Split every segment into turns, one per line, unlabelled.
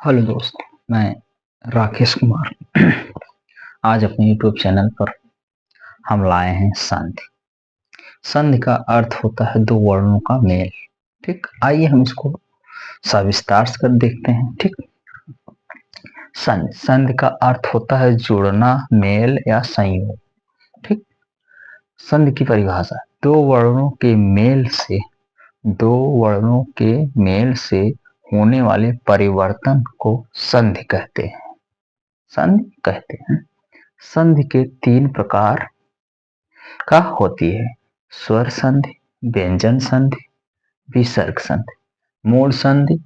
Hello दोस्त, मैं राकेश कुमार। आज अपने यूट्यूब चैनल पर हम लाए हैं संधि। संधि का अर्थ होता है दो वर्णों का मेल। ठीक, आइए हम इसको सविस्तार से कर देखते हैं। ठीक, संधि संधि का अर्थ होता है जोड़ना, मेल या संयोग। ठीक, संधि की परिभाषा दो वर्णों के मेल से होने वाले परिवर्तन को संधि कहते हैं। संधि कहते हैं। संधि के तीन प्रकार का होती है: स्वर संधि, व्यंजन संधि, विसर्ग संधि। मूल संधि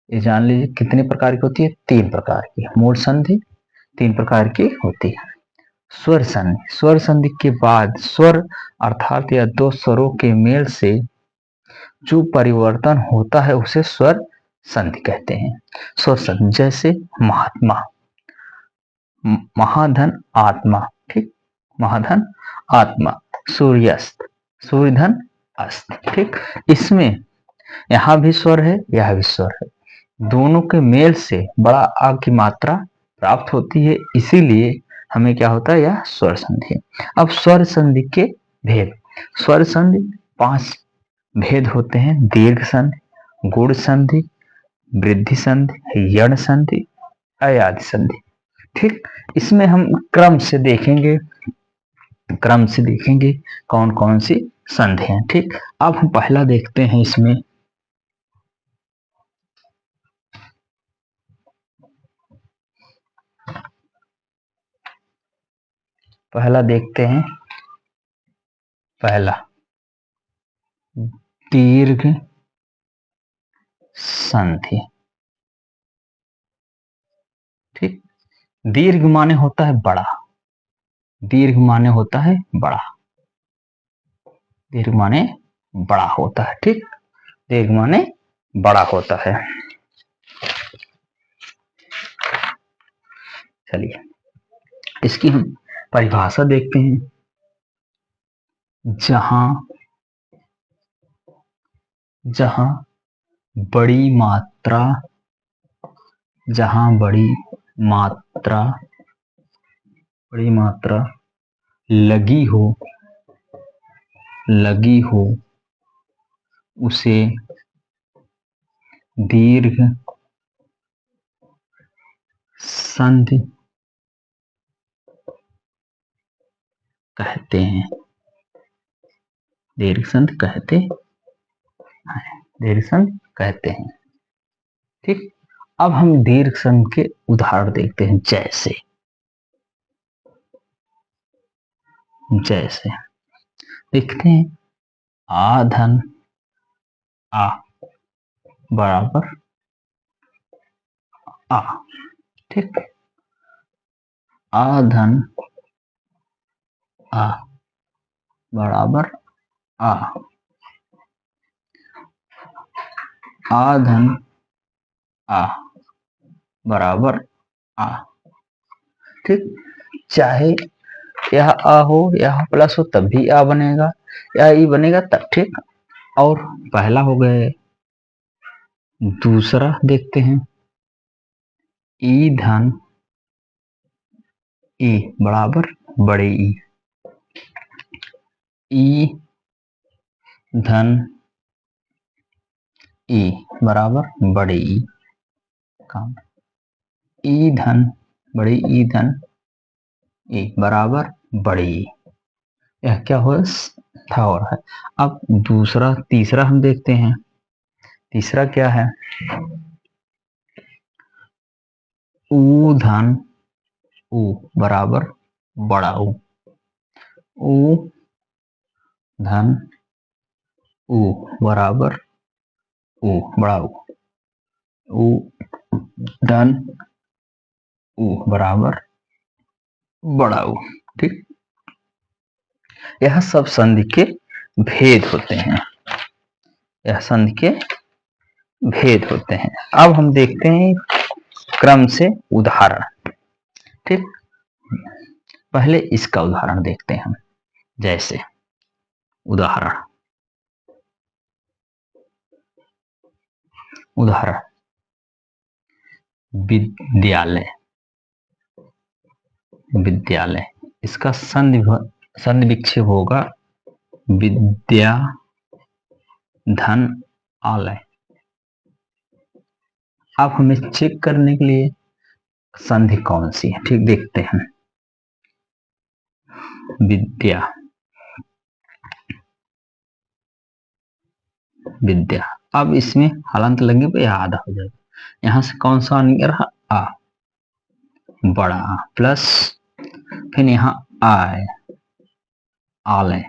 ये जान लीजिए कितने प्रकार की होती है? तीन प्रकार की। मूल संधि तीन प्रकार की होती है। स्वर संधि के बाद स्वर अर्थात या दो स्वरों के मेल से जो परिवर्तन होता है उसे स्वर संधि कहते हैं। स्वर संधि जैसे महात्मा, महाधन, आत्मा। ठीक, महाधन, आत्मा, सूर्यास्त, सूर्यधन, अस्त। ठीक, इसमें यहाँ भी स्वर है, यह भी स्वर है। दोनों के मेल से बड़ा आ की मात्रा प्राप्त होती है, इसीलिए हमें क्या होता है? यह स्वर संधि। अब स्वर संधि के भेद। स्वर संधि 5 भेद होते हैं: दीर्घ संधि, गुण संधि, वृद्धि संधि, यण संधि, अयादि संधि। ठीक, इसमें हम क्रम से देखेंगे कौन कौन सी संधि हैं। ठीक, अब हम पहला देखते हैं। इसमें पहला देखते हैं, पहला दीर्घ संधि। ठीक, दीर्घ माने होता है बड़ा, दीर्घ माने होता है बड़ा, दीर्घ माने बड़ा होता है। ठीक, दीर्घ माने बड़ा होता है। चलिए इसकी हम परिभाषा देखते हैं। जहां जहां बड़ी मात्रा जहां बड़ी मात्रा लगी हो उसे दीर्घ संधि कहते हैं। दीर्घ संधि कहते हैं। ठीक, अब हम दीर्घ संधि के उदाहरण देखते हैं। जैसे लिखते हैं आधन आ बराबर आ। ठीक, आधन आ बराबर आ, आधन आ बराबर आ। ठीक, चाहे यह आ हो, यह प्लस हो तब भी आ बनेगा, या ई बनेगा तब। ठीक, और पहला हो गया। दूसरा देखते हैं ई धन ई बराबर बड़े ई, ई धन ई बराबर बड़े ई, काम ई धन बड़े ई धन ई बराबर बड़े ई। यह क्या हो था और है। अब तीसरा हम देखते हैं। तीसरा क्या है? ऊ धन ऊ बराबर बड़ा ऊ, ऊ धन ऊ बराबर ऊ बड़ा ऊ, ऊ धन ऊ बराबर बड़ा ऊ। ठीक, यह सब संधि के भेद होते हैं। यह संधि के भेद होते हैं। अब हम देखते हैं क्रम से उदाहरण। ठीक, पहले इसका उदाहरण देखते हैं हम। जैसे उदाहरण विद्यालय, विद्यालय। इसका संधि विक्षेप होगा विद्या धन आलय। अब हमें चेक करने के लिए संधि कौन सी है, ठीक देखते हैं। विद्या, विद्या। अब इसमें हलंत लगने पे आधा हो जाएगा। यहां से कौन सा निकल रहा, आ, बड़ा आ, प्लस फिर यहाँ आय, आलय।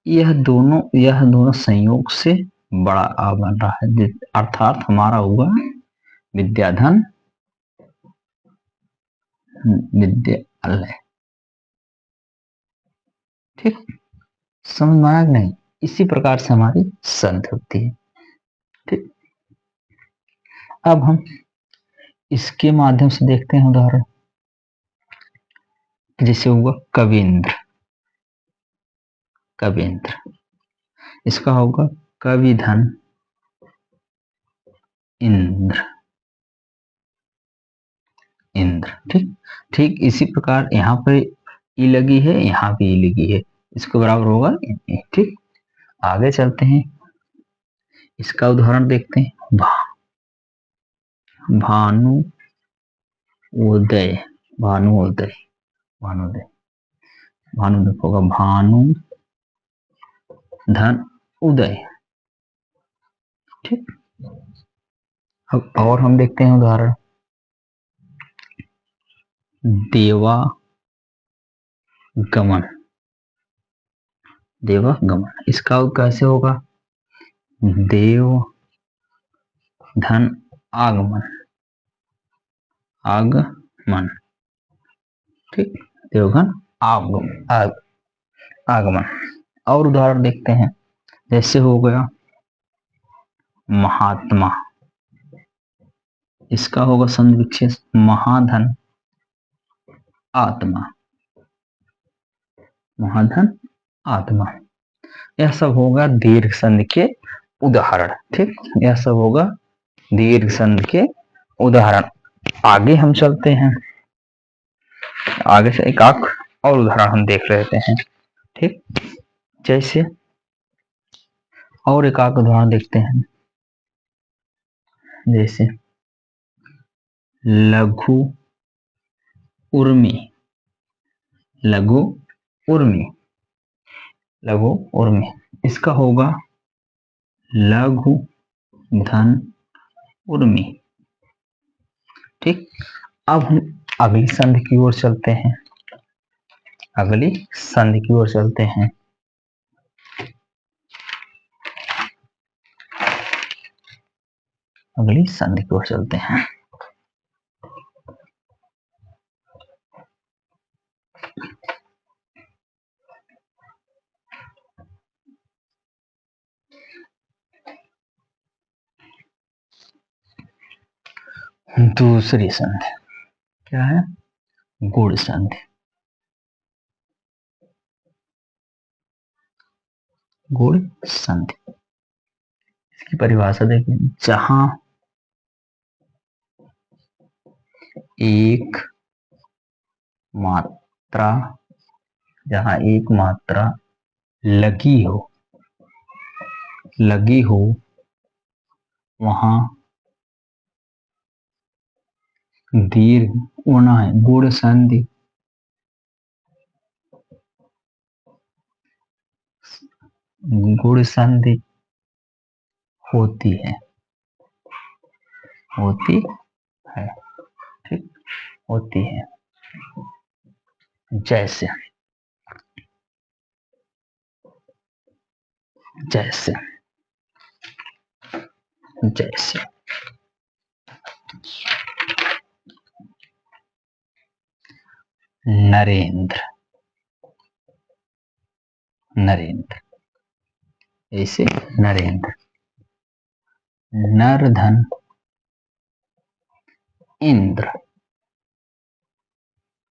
यह दोनों संयोग से बड़ा आ बन रहा है, अर्थात हमारा हुआ विद्याधन विद्यालय। ठीक, समझ में आया नहीं? इसी प्रकार से हमारी संधि होती है। ठीक, अब हम इसके माध्यम से देखते हैं उदाहरण। जैसे हुआ कविंद्र, कविंद्र। इसका होगा कविधन इंद्र, इंद्र। ठीक, ठीक इसी प्रकार यहाँ पर ई लगी है, यहाँ भी ई लगी है, इसके बराबर होगा। ठीक, आगे चलते हैं, इसका उदाहरण देखते हैं। भानु उदय, भानुदय, भानुदय, भानुदय होगा भानु धन उदय। ठीक, अब और हम देखते हैं उदाहरण। देवागमन, देवागमन। इसका कैसे होगा, देव धन आगमन, आगमन। ठीक, देवघन आगमन, आगमन। और उदाहरण देखते हैं, जैसे हो गया महात्मा। इसका होगा संधि विच्छेद महाधन आत्मा, महाधन आत्मा। यह सब होगा दीर्घ संधि के उदाहरण। ठीक, यह सब होगा दीर्घ संधि के उदाहरण। आगे हम चलते हैं, आगे से एक आंख और उदाहरण हम देख लेते हैं। ठीक, जैसे और एक आंख उदाहरण देखते हैं। जैसे लघु उर्मी, लघु उर्मी, लघु उर्मी। इसका होगा लघु धन उर्मी। ठीक, अब हम अगली संधि की ओर चलते हैं, अगली संधि की ओर चलते हैं। अगली संधि की ओर चलते हैं। दूसरी संधि क्या है, गुण संधि। गुण संधि, इसकी परिभाषा देखिए। जहां एक मात्रा, जहां एक मात्रा लगी हो, लगी हो, वहां दीर्घ होना है, गुण संधि। गुण संधि होती है, होती है। ठीक, होती है। जैसे, जैसे, जैसे नरेंद्र, नरेंद्र। ऐसे नरेंद्र, नरधन इंद्र,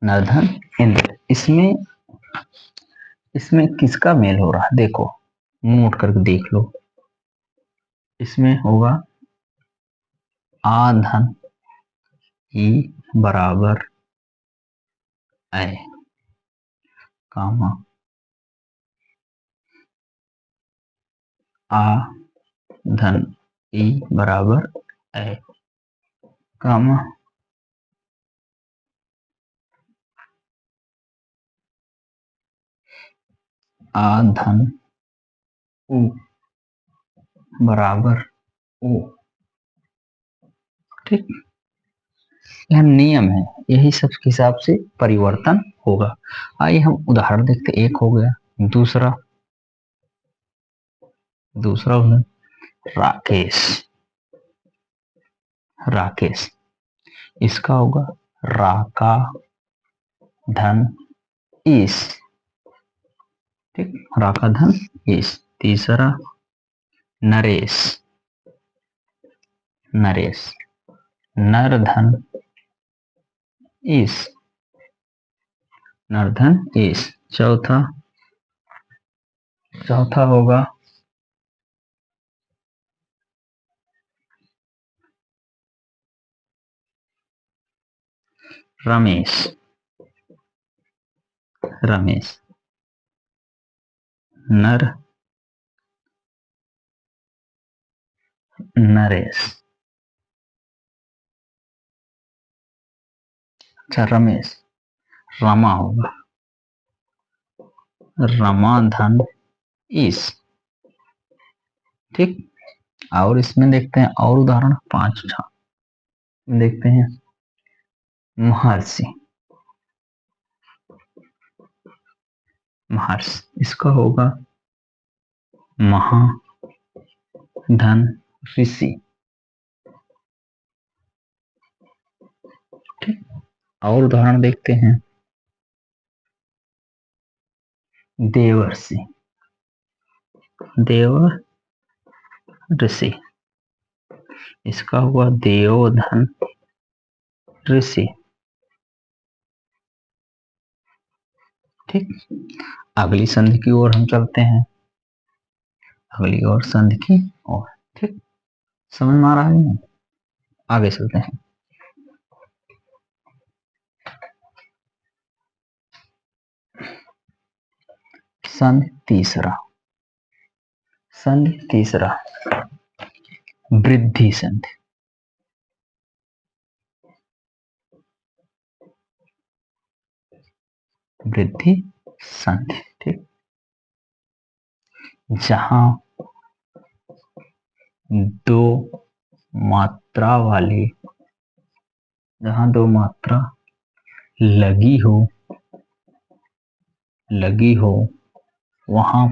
नरधन इंद्र। इसमें इसमें किसका मेल हो रहा है, देखो नोट करके देख लो। इसमें होगा आ धन ई बराबर ऐ, कामा आ धन ई बराबर ऐ, कामा आ धन उ बराबर ओ। ठीक, यह नियम है, यही सब के हिसाब से परिवर्तन होगा। आइए हम उदाहरण देखते, एक हो गया। दूसरा उदाहरण, राकेश। राकेश, इसका होगा राका धन इस। ठीक, राका धन इस। तीसरा नरेश। नरेश, नर धन इस। नर धन इस। चौथा होगा रमेश। रमेश, नर नरेश। अच्छा, रमेश। रमा होगा रमा धन इस। ठीक, और इसमें देखते हैं और उदाहरण, पांचवा देखते हैं। महर्षि। महर्षि, इसका होगा महा धन ऋषि। ठीक, और उदाहरण देखते हैं। देवर्षि। देव ऋषि, इसका हुआ देव धन ऋषि। ठीक, अगली संधि की ओर हम चलते हैं। अगली ओर संधि की ओर। ठीक, समझ में आ रहा है? आगे चलते हैं। संधि तीसरा। संधि तीसरा, वृद्धि संधि। वृद्धि संधि। ठीक, जहां दो मात्रा वाली, जहां दो मात्रा लगी हो वहां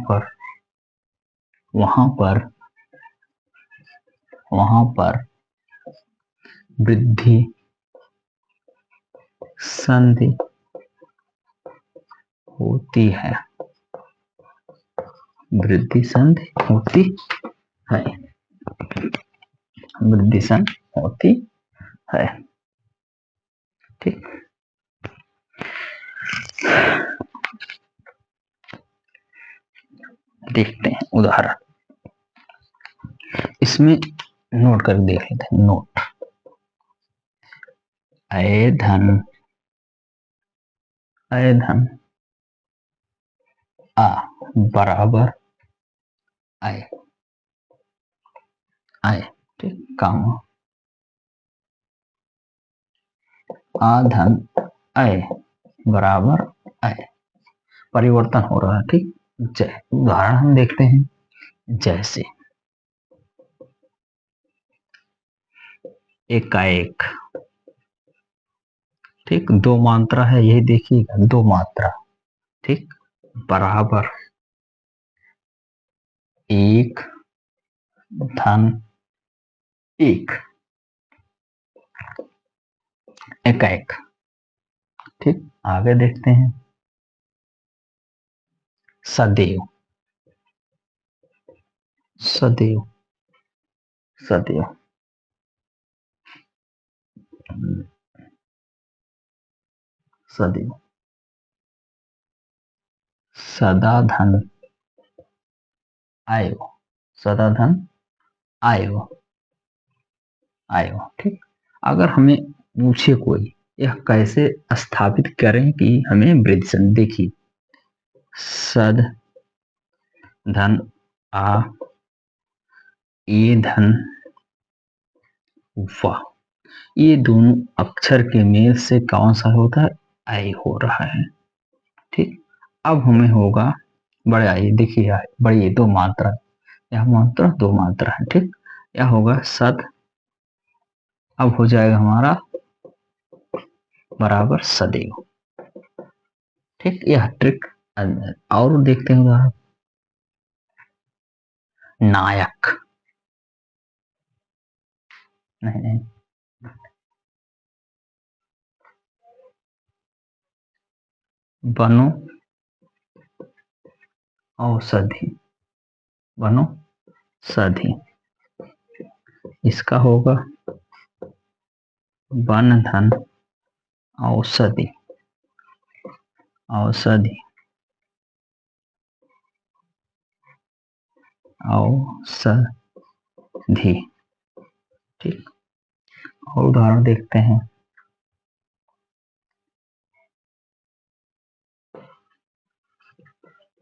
पर वृद्धि संधि होती है। वृद्धि संधि होती है। वृद्धि संधि होती है। ठीक, देखते हैं उदाहरण। इसमें नोट कर देख लेते हैं। नोट, ऐ धन आ बराबर ऐ। ठीक, काम आ धन ऐ बराबर ऐ, परिवर्तन हो रहा है। ठीक, जय उदाहरण हम देखते हैं। जैसे एकाएक। ठीक, दो मात्रा है, यही देखिएगा, दो मात्रा। ठीक, बराबर एक धन एक। एकाएक। ठीक, आगे देखते हैं। सदैव। सदैव, सदैव, सदैव। सदा धन आयो। सदा धन आयो। आए हो। ठीक, अगर हमें पूछे कोई यह कैसे स्थापित करें कि हमें वृद्धि संधि, देखिए सद धन आ ए धन वाह, ये दोनों अक्षर के मेल से कौन सा होता है, आई हो रहा है। ठीक, अब हमें होगा बड़े आई, देखिए आई बड़ी दो मात्रा, यह मात्रा दो मात्रा है। ठीक, यह होगा सद, अब हो जाएगा हमारा बराबर सदैव। ठीक, यह ट्रिक और देखते हैं उदाहरण, नायक, नहीं नहीं, बनो औषधि, बनो सधी, इसका होगा वन धन औषधि, औषधि, औषधि। ठीक, और उदाहरण देखते हैं,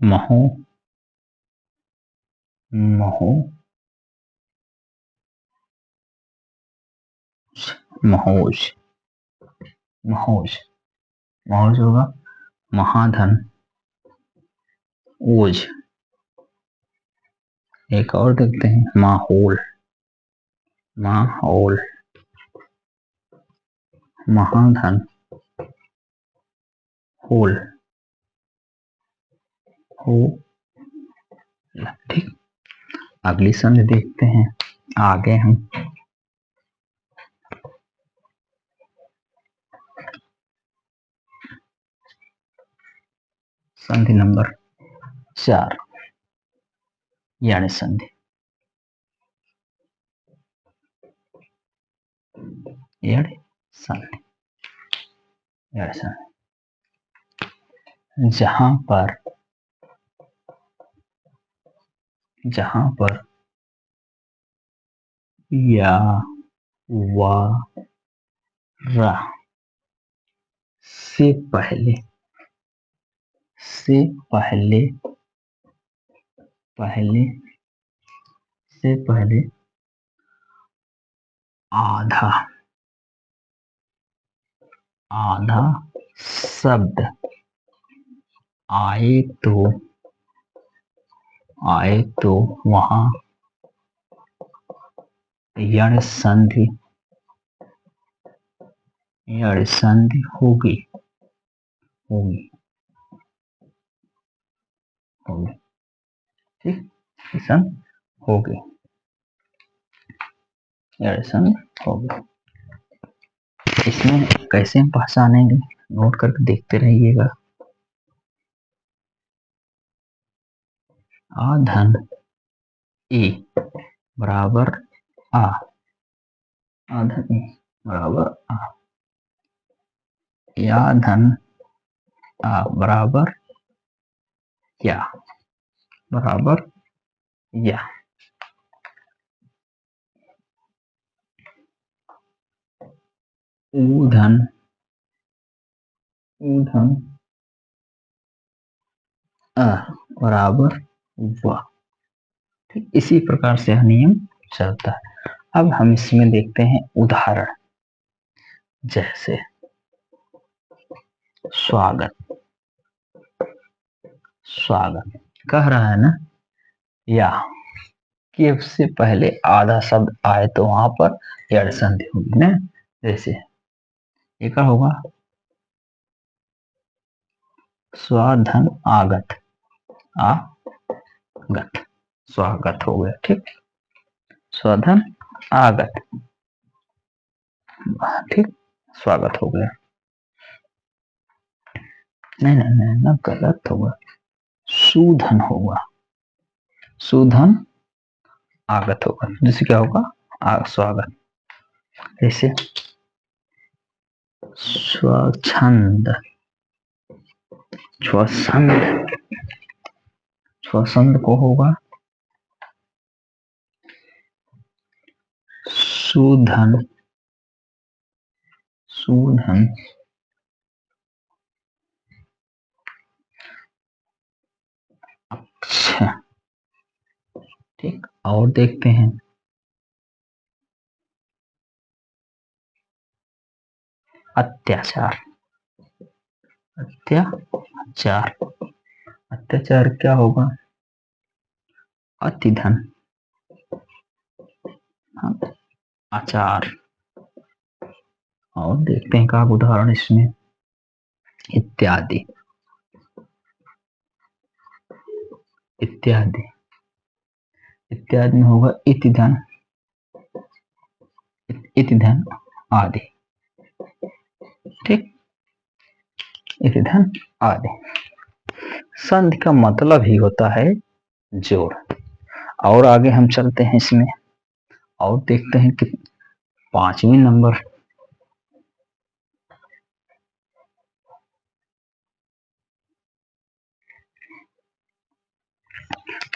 महो, महो, महोज, महोज, महोज होगा महाधन ओज। एक और देखते हैं, माहौल, माहौल, महाधन होल, हो। ठीक, अगली संधि देखते हैं, आगे हम संधि नंबर 4 यानी संधि, यानी संधि, यानी संधि, जहां पर या वा रा से पहले, से पहले, पहले से पहले आधा, आधा शब्द आए तो, आए तो वहां यण संधि, यण संधि होगी, होगी, होगी। ठीक, संधि होगी, यण संधि होगी। इसमें कैसे हम पहचानेंगे, नोट करके देखते रहिएगा। आ धन ए बराबर आ, आ धन ए बराबर आ, या धन आ बराबर या, बराबर या, ऊ धन, ऊ धन अ बराबर व। ठीक, इसी प्रकार से यह नियम चलता है। अब हम इसमें देखते हैं उदाहरण, जैसे स्वागत, स्वागत कह रहा है ना, या कि उससे पहले आधा शब्द आए तो वहां पर यण संधि होगी ना, जैसे ये क्या होगा, स्वाधन आगत, आगत, स्वागत हो गया। ठीक, स्वाधन आगत, ठीक, स्वागत हो गया। नहीं नहीं नहीं ना, गलत होगा, सुधन होगा, सुधन आगत होगा, जिससे क्या होगा स्वागत। जैसे स्वच्छंद, स्वसंद, स्वसंद को होगा सुधन, सुधन, अच्छा ठीक। और देखते हैं अत्याचार, अत्याचार, अत्याचार क्या होगा? अतिधन, आचार। और देखते हैं का उदाहरण इसमें इत्यादि, इत्यादि, इत्यादि में होगा इतिधन, इतिधन आदि, ठीक, इतिधन आदि। संधि का मतलब ही होता है जोड़। और आगे हम चलते हैं इसमें और देखते हैं कि 5वें नंबर,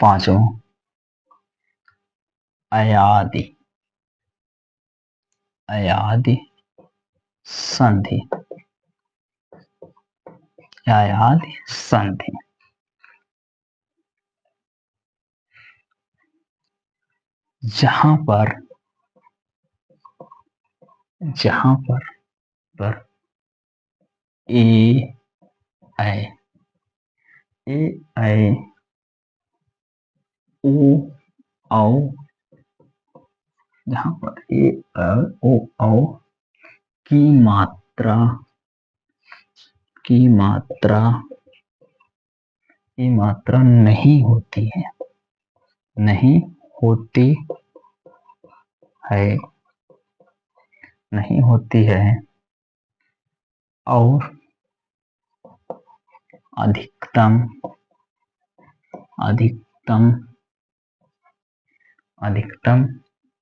पांचवा अयादि, अयादि संधि, अयादि संधि। जहां पर, जहां पर ए ऐ, ए ऐ ओ औ, जहां पर ए ऐ ओ औ की मात्रा, की मात्रा, की मात्रा नहीं होती है, नहीं होती है, नहीं होती है, और अधिकतम, अधिकतम, अधिकतम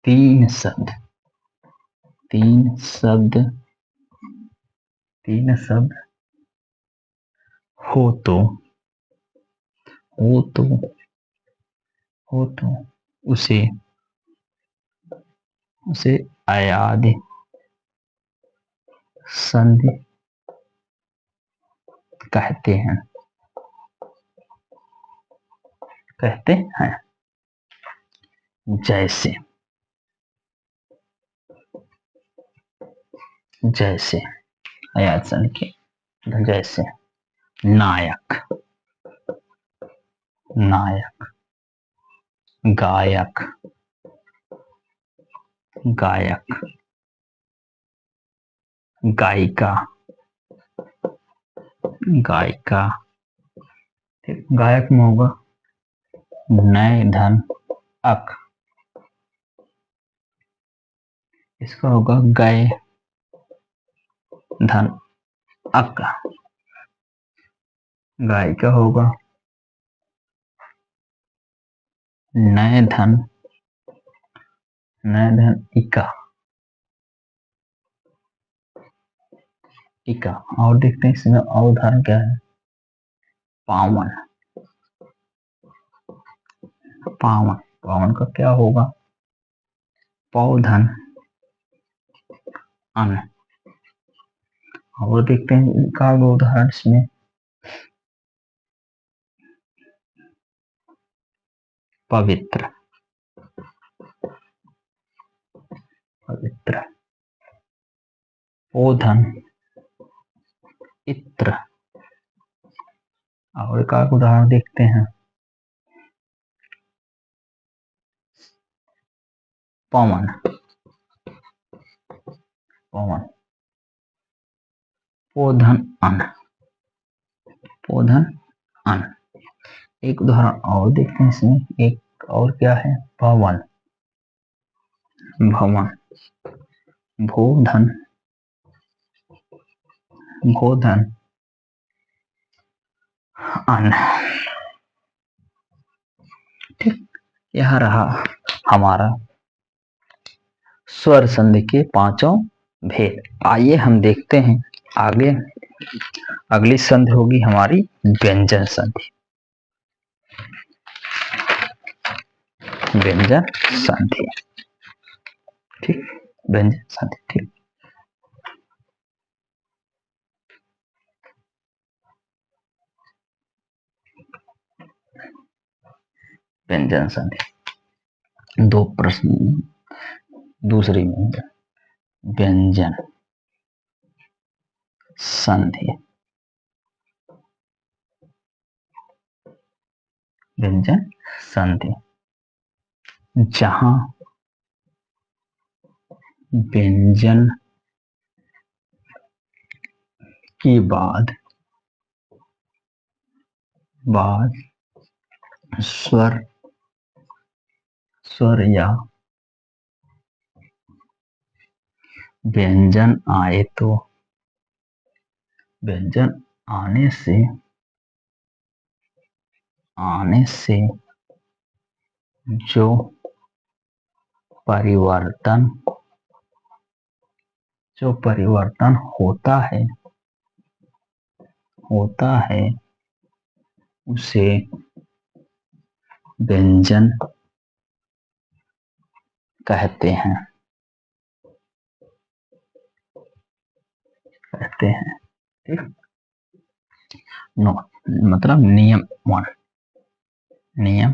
3 शब्द, 3 शब्द, 3 शब्द हो तो, हो तो, हो तो उसे, उसे अयादि संधि कहते हैं, कहते हैं। जैसे, जैसे अयाद संधि के जैसे नायक, नायक, गायक, गायक, गायिका, गायिका, ठीक। गायक में होगा नय धन अक, इसका होगा गय धन अक। गायिका होगा नय धन, नय धन इका, इका। और देखते हैं इसमें और उदाहरण क्या है। पावन, पावन, पावन का क्या होगा? पौधन अन। और देखते हैं इनका उदाहरण इसमें पवित्र, पवित्र, ओधन इत्र। और एक उदाहरण देखते हैं पवन, पवन, पोधन अन, पोधन अन। एक उदाहरण और देखते हैं इसमें, एक और क्या है? भवन, भवन, भोधन, भोधन अन, ठीक। यह रहा हमारा स्वर संधि के 5 भेद। आइए हम देखते हैं आगे, अगली संधि होगी हमारी व्यंजन संधि, व्यंजन संधि, ठीक। व्यंजन संधि। ठीक, व्यंजन संधि। दो प्रश्न दूसरी में, व्यंजन संधि। व्यंजन संधि जहां व्यंजन के बाद स्वर या व्यंजन आए तो व्यंजन आने से जो परिवर्तन होता है उसे व्यंजन कहते हैं। ठीक, नो मतलब नियम वन। नियम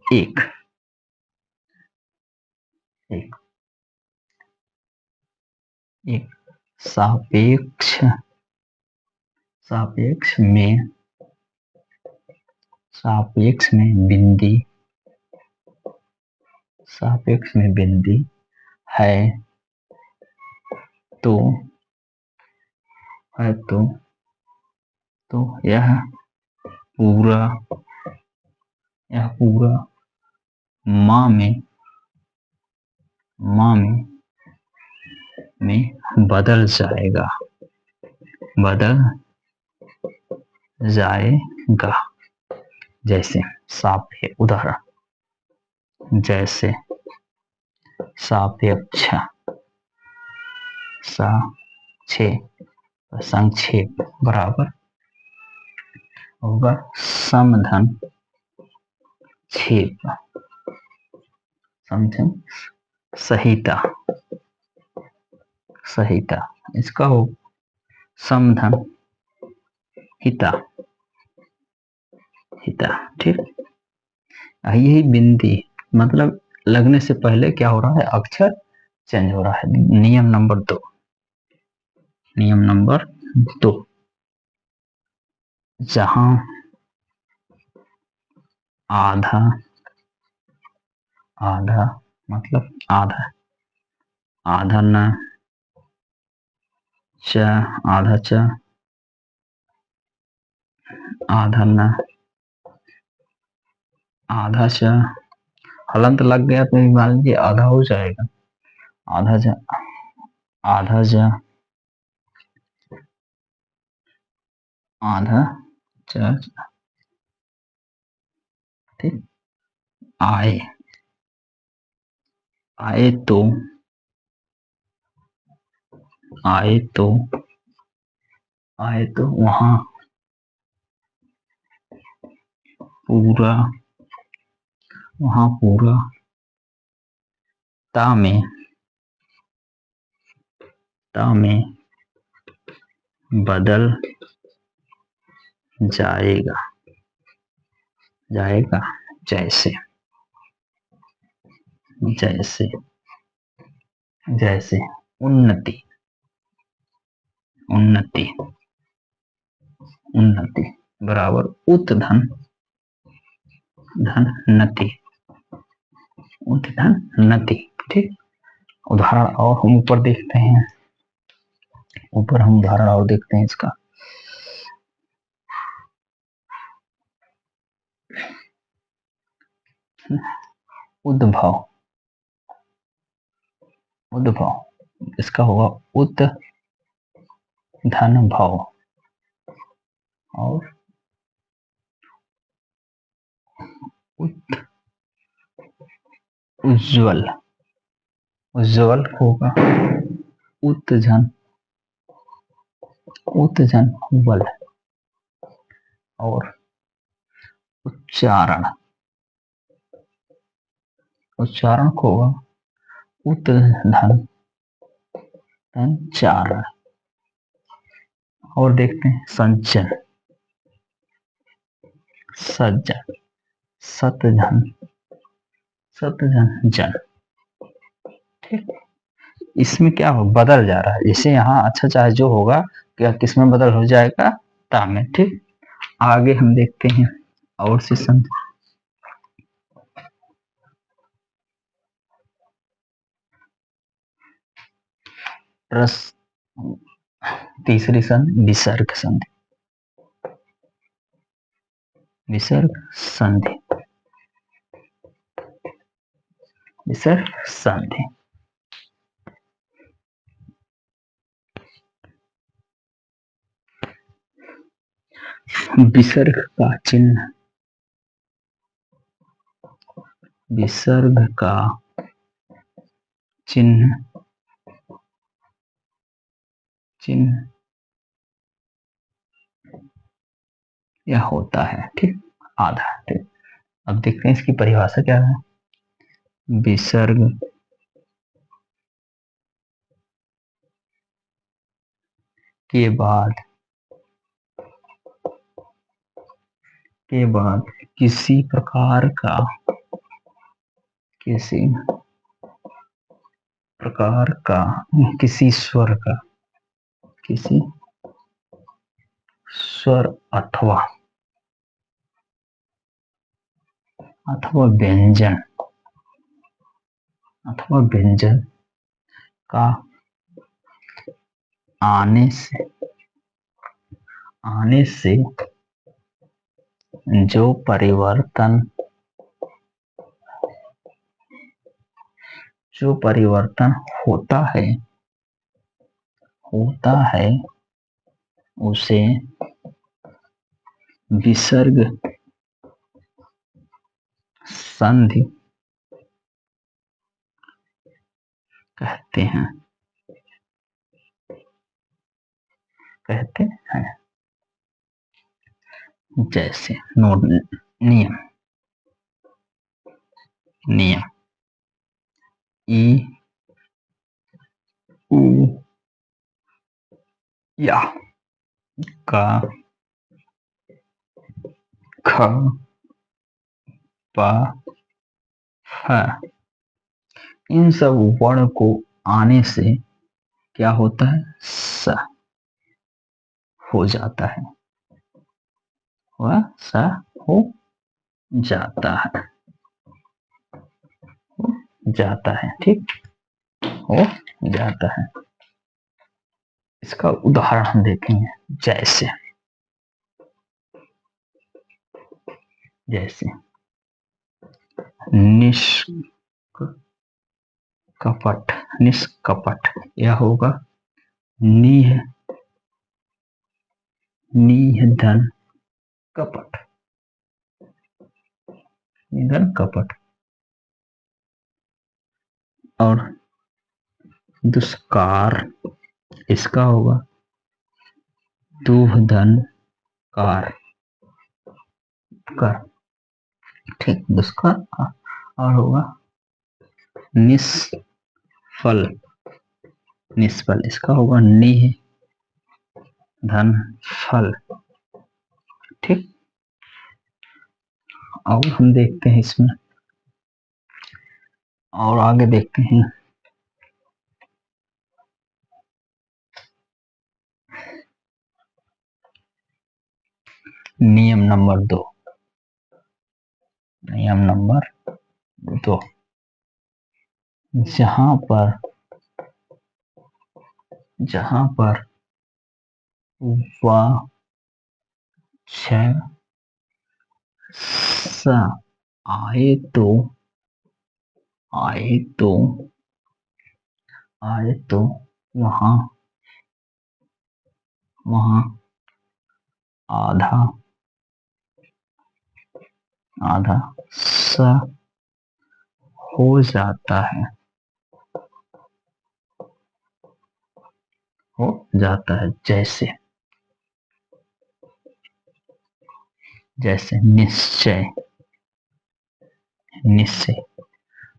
एक, सापेक्ष में बिंदी है तो यह पूरा माँ में बदल जाएगा। जैसे सापेक्ष, उदाहरण जैसे सापेक्ष, संक्षेप बराबर होगा समधन छेप। समझें, सहिता इसका हो समधन हिता। ठीक, यही बिंदी मतलब लगने से पहले क्या हो रहा है, अक्षर चेंज हो रहा है। नियम नंबर दो, जहां आधा मतलब आधा न च, आधा च हलंत लग गया तो मान लीजिए आधा हो जाएगा। आधा च, ठीक, आए तो वहां पूरा ता में बदल जाएगा। जैसे उन्नति बराबर उत्धन नति। ठीक, उदाहरण और हम ऊपर देखते हैं। उदाहरण और देखते हैं इसका। उद्भव इसका होगा धन भाव। और उज्ज्वल होगा उत्जन बल। और उच्चारण को होगा उत धन धन 4। और देखते हैं संचन, सज्जन, सतधन, सतधन जन। ठीक, इसमें क्या हो, बदल जा रहा है। जैसे यहाँ अच्छा चाहे जो होगा, क्या किस में बदल हो जाएगा, ता में। ठीक, आगे हम देखते हैं और से संधि। तीसरी संधि विसर्ग संधि, विसर्ग संधि, विसर्ग संधि। विसर्ग का चिन्ह, विसर्ग का चिन्ह, चिन्ह यह होता है। ठीक, आधा। ठीक, अब देखते हैं इसकी परिभाषा क्या है। विसर्ग के बाद, के बाद किसी प्रकार का, किसी प्रकार का, किसी स्वर का, किसी स्वर अथवा, अथवा व्यंजन, अथवा व्यंजन का आने से, आने से जो परिवर्तन, जो परिवर्तन होता है, होता है उसे विसर्ग संधि कहते हैं, कहते हैं। जैसे नोट, नियम, नियम, ई, उ, या, का, ख, प, ह, इन सब वर्ण को आने से क्या होता है, स हो जाता है, वह स हो जाता है, हो जाता है। ठीक, हो जाता है। इसका उदाहरण हम देखेंगे। जैसे, जैसे निष्कपट, निष्कपट यह होगा नीह, नीह धन कपट, निधन कपट। और दुष्कार, इसका होगा दुह धन कार, कर। ठीक, दुष्कार। और होगा निष्फल, निष्फल, इसका होगा निह धन फल। ठीक, और हम देखते हैं इसमें, और आगे देखते हैं। नियम नंबर 2, नियम नंबर 2, जहां पर, जहां पर वह छह स आए तो, आए तो, आए तो वहां, वहां आधा, आधा स हो जाता है, हो जाता है। जैसे, जैसे निश्चय, निश्चय,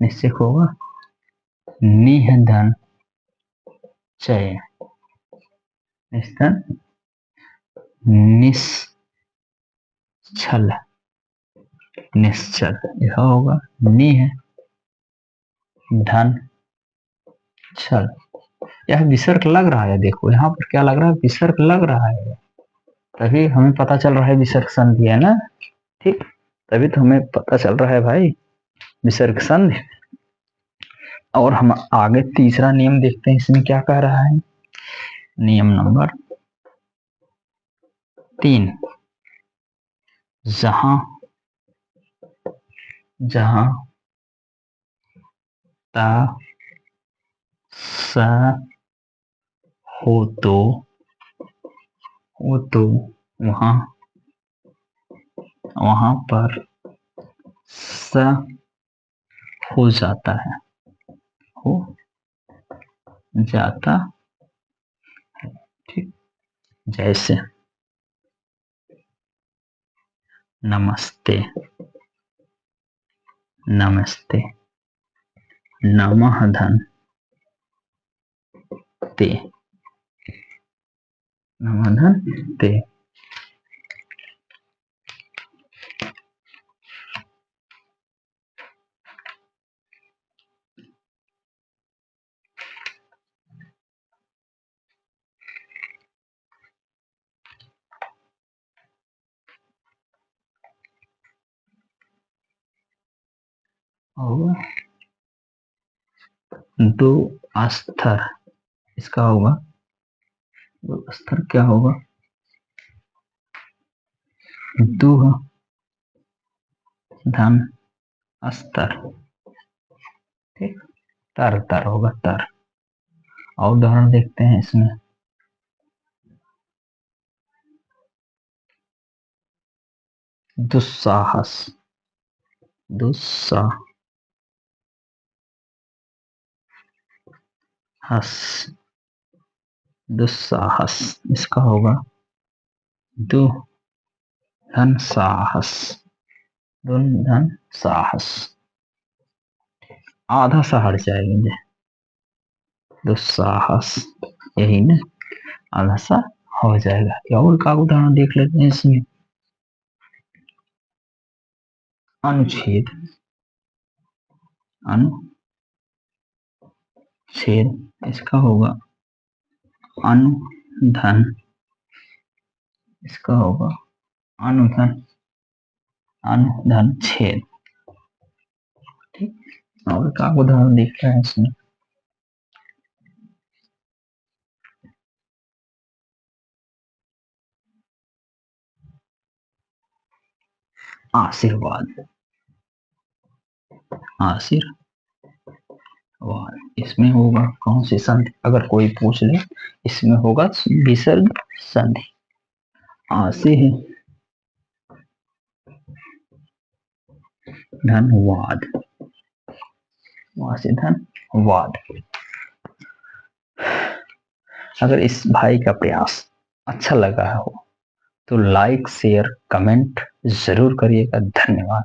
निश्चय होगा निधन चय, निश्चल, निश्चल यह होगा। नि है धन छल, यह विसर्ग लग रहा है। देखो यहाँ पर क्या लग रहा है, विसर्ग लग रहा है, तभी हमें पता चल रहा है विसर्ग संधि है ना। ठीक, तभी तो हमें पता चल रहा है भाई विसर्ग संधि। और हम आगे तीसरा नियम देखते हैं, इसमें क्या कह रहा है। नियम नंबर 3, जहां जहां ता सा हो तो वहां वहां पर स हो जाता है, हो जाता है। ठीक, जैसे नमस्ते, नमस्ते, नमः धन ते, नमः धन ते। और दो अस्तर, इसका होगा दो अस्तर, क्या होगा, दुह धन अस्तर। ठीक, तर तर होगा तर। और उदाहरण देखते हैं इसमें। दुस्साहस, दुस्साहस, दुस्साहस इसका होगा दु धन साहस, दुन धन साहस। आधा सा हट जाएंगे, दुस्साहस यही ना, आधा सा हो जाएगा। या और का उदाहरण देख लेते हैं इसमें। अनुच्छेद, अनुच्छेद इसका होगा अनुधन, इसका होगा अनुधन, अनुधन छेद। ठीक, और का उदाहरण देख रहे हैं इसमें। आशीर्वाद, आशीर्वाद इसमें होगा कौन सी संधि, अगर कोई पूछ ले इसमें होगा विसर्ग संधि। आशी है धनवाद, वहां से धनवाद। अगर इस भाई का प्रयास अच्छा लगा हो तो लाइक शेयर कमेंट जरूर करिएगा। धन्यवाद।